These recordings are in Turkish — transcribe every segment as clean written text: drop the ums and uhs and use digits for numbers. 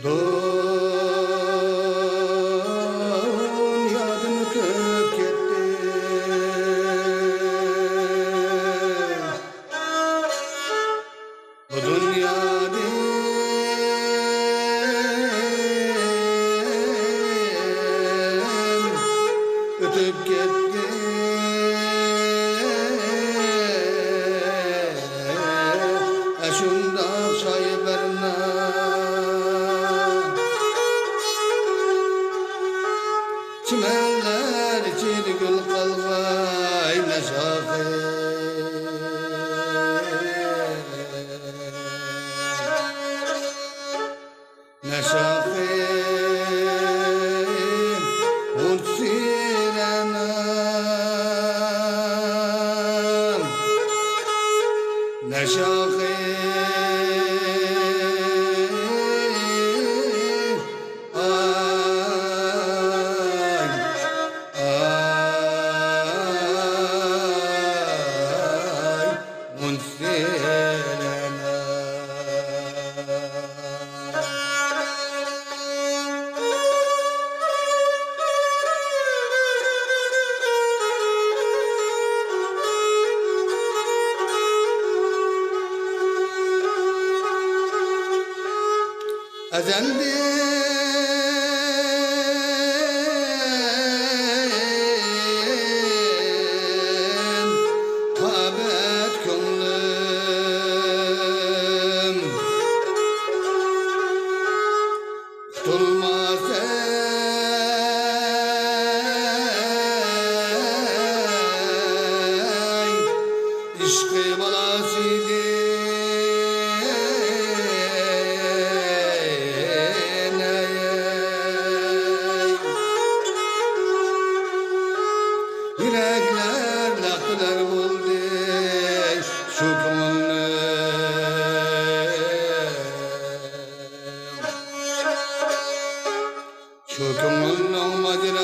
Dünyadan ötüp gitti. Bu dünyadan ötüp gitti. Şundan sayılarına çimenler içeri gül kalvay meşafe meşafe unsirenam meşafe Ezendim tabet könlüm tutulmaz ey işkı balasıydı. Yürekler laklar buldu şu kımılnım macerasıydın.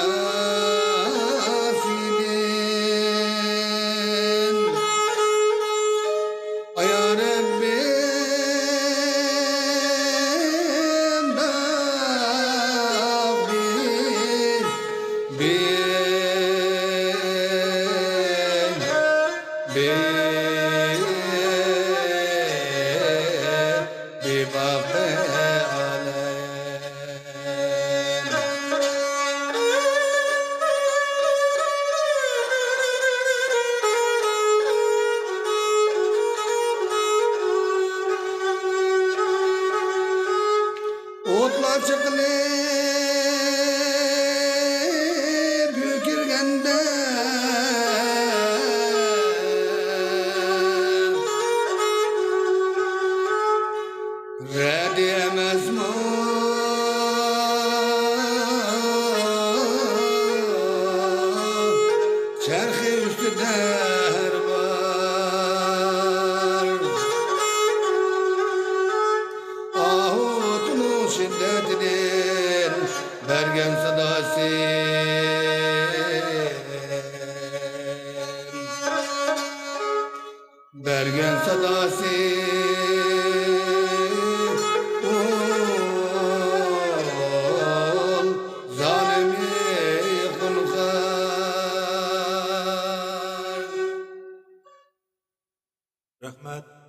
Ay ya Rabbim بباقي عليم Otlar çıkılır bükürgende ve diyemez mi çerhi üstü der var. Ahut'un şiddetinin bergen sadası bergen sadası Rahmet